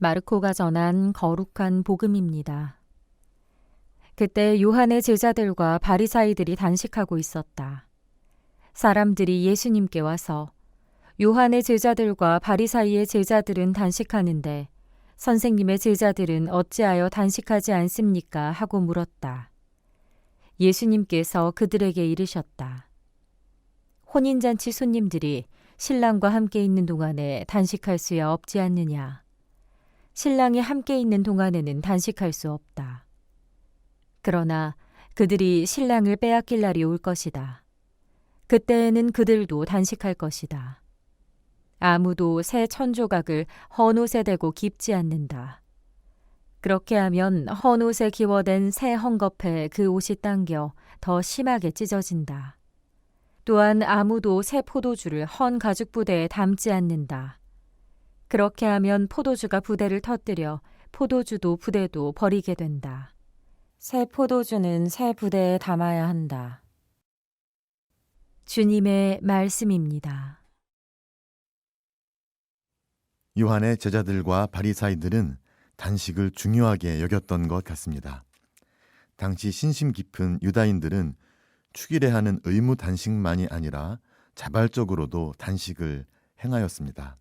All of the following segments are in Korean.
마르코가 전한 거룩한 복음입니다. 그때 요한의 제자들과 바리사이들이 단식하고 있었다. 사람들이 예수님께 와서 요한의 제자들과 바리사이의 제자들은 단식하는데 선생님의 제자들은 어찌하여 단식하지 않습니까? 하고 물었다. 예수님께서 그들에게 이르셨다. 혼인잔치 손님들이 신랑과 함께 있는 동안에 단식할 수야 없지 않느냐. 신랑이 함께 있는 동안에는 단식할 수 없다. 그러나 그들이 신랑을 빼앗길 날이 올 것이다. 그때에는 그들도 단식할 것이다. 아무도 새 천조각을 헌옷에 대고 깁지 않는다. 그렇게 하면 헌옷에 기워댄 새 헝겊에 그 옷이 당겨 더 심하게 찢어진다. 또한 아무도 새 포도주를 헌 가죽 부대에 담지 않는다. 그렇게 하면 포도주가 부대를 터뜨려 포도주도 부대도 버리게 된다. 새 포도주는 새 부대에 담아야 한다. 주님의 말씀입니다. 요한의 제자들과 바리사이들은 단식을 중요하게 여겼던 것 같습니다. 당시 신심 깊은 유다인들은 축일에 하는 의무 단식만이 아니라 자발적으로도 단식을 행하였습니다.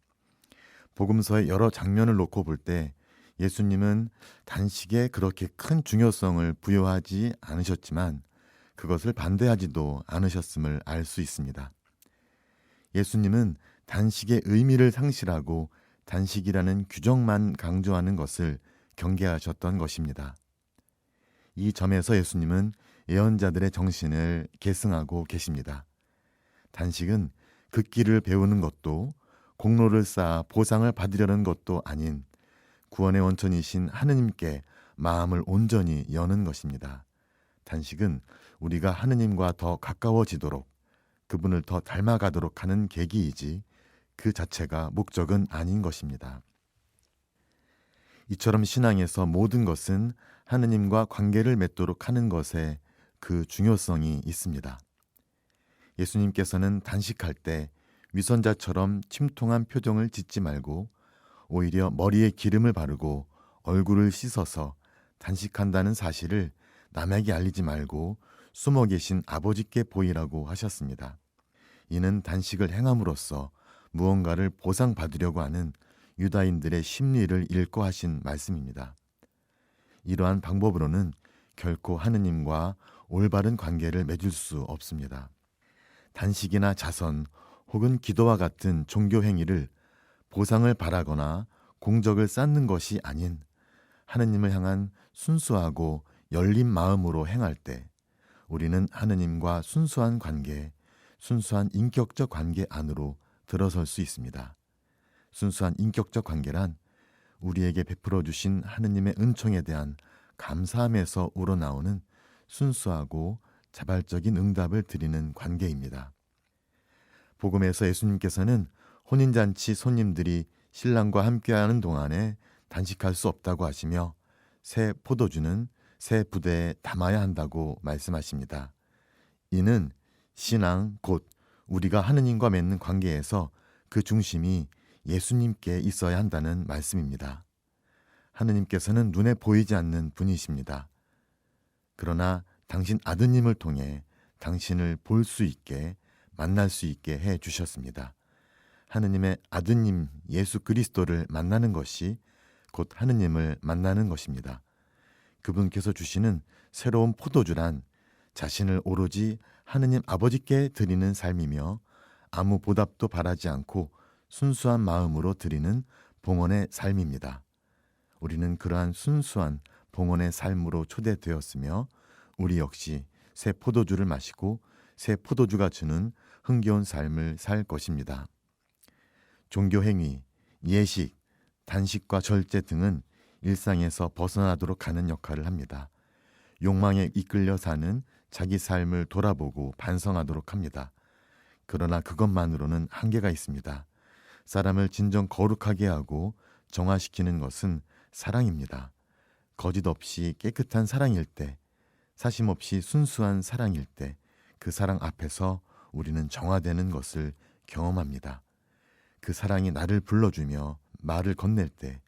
복음서의 여러 장면을 놓고 볼 때 예수님은 단식에 그렇게 큰 중요성을 부여하지 않으셨지만 그것을 반대하지도 않으셨음을 알 수 있습니다. 예수님은 단식의 의미를 상실하고 단식이라는 규정만 강조하는 것을 경계하셨던 것입니다. 이 점에서 예수님은 예언자들의 정신을 계승하고 계십니다. 단식은 극기를 배우는 것도 공로를 쌓아 보상을 받으려는 것도 아닌 구원의 원천이신 하느님께 마음을 온전히 여는 것입니다. 단식은 우리가 하느님과 더 가까워지도록 그분을 더 닮아가도록 하는 계기이지 그 자체가 목적은 아닌 것입니다. 이처럼 신앙에서 모든 것은 하느님과 관계를 맺도록 하는 것에 그 중요성이 있습니다. 예수님께서는 단식할 때 위선자처럼 침통한 표정을 짓지 말고 오히려 머리에 기름을 바르고 얼굴을 씻어서 단식한다는 사실을 남에게 알리지 말고 숨어 계신 아버지께 보이라고 하셨습니다. 이는 단식을 행함으로써 무언가를 보상받으려고 하는 유다인들의 심리를 읽고 하신 말씀입니다. 이러한 방법으로는 결코 하느님과 올바른 관계를 맺을 수 없습니다. 단식이나 자선 혹은 기도와 같은 종교 행위를 보상을 바라거나 공적을 쌓는 것이 아닌 하느님을 향한 순수하고 열린 마음으로 행할 때 우리는 하느님과 순수한 관계, 순수한 인격적 관계 안으로 들어설 수 있습니다. 순수한 인격적 관계란 우리에게 베풀어 주신 하느님의 은총에 대한 감사함에서 우러나오는 순수하고 자발적인 응답을 드리는 관계입니다. 복음에서 예수님께서는 혼인잔치 손님들이 신랑과 함께하는 동안에 단식할 수 없다고 하시며 새 포도주는 새 부대에 담아야 한다고 말씀하십니다. 이는 신앙 곧 우리가 하느님과 맺는 관계에서 그 중심이 예수님께 있어야 한다는 말씀입니다. 하느님께서는 눈에 보이지 않는 분이십니다. 그러나 당신 아드님을 통해 당신을 볼 수 있게 만날 수 있게 해 주셨습니다. 하느님의 아드님 예수 그리스도를 만나는 것이 곧 하느님을 만나는 것입니다. 그분께서 주시는 새로운 포도주란 자신을 오로지 하느님 아버지께 드리는 삶이며 아무 보답도 바라지 않고 순수한 마음으로 드리는 봉헌의 삶입니다. 우리는 그러한 순수한 봉헌의 삶으로 초대되었으며 우리 역시 새 포도주를 마시고 새 포도주가 주는 흥겨운 삶을 살 것입니다. 종교 행위, 예식, 단식과 절제 등은 일상에서 벗어나도록 하는 역할을 합니다. 욕망에 이끌려 사는 자기 삶을 돌아보고 반성하도록 합니다. 그러나 그것만으로는 한계가 있습니다. 사람을 진정 거룩하게 하고 정화시키는 것은 사랑입니다. 거짓 없이 깨끗한 사랑일 때, 사심 없이 순수한 사랑일 때 그 사랑 앞에서 우리는 정화되는 것을 경험합니다. 그 사랑이 나를 불러주며 말을 건넬 때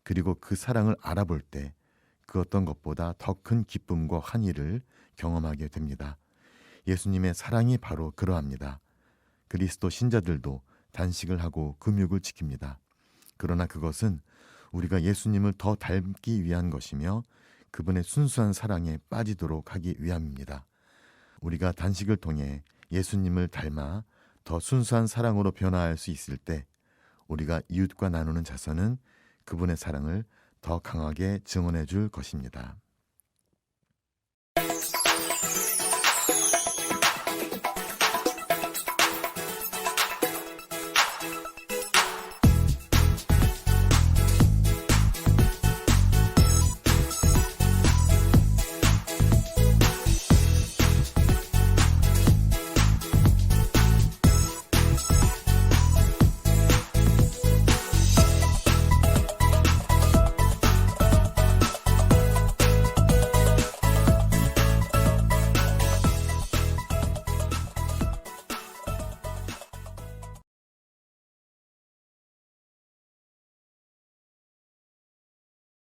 그리고 그 사랑을 알아볼 때 그 어떤 것보다 더 큰 기쁨과 환희를 경험하게 됩니다. 예수님의 사랑이 바로 그러합니다. 그리스도 신자들도 단식을 하고 금육을 지킵니다. 그러나 그것은 우리가 예수님을 더 닮기 위한 것이며 그분의 순수한 사랑에 빠지도록 하기 위함입니다. 우리가 단식을 통해 예수님을 닮아 더 순수한 사랑으로 변화할 수 있을 때 우리가 이웃과 나누는 자선은 그분의 사랑을 더 강하게 증언해 줄 것입니다.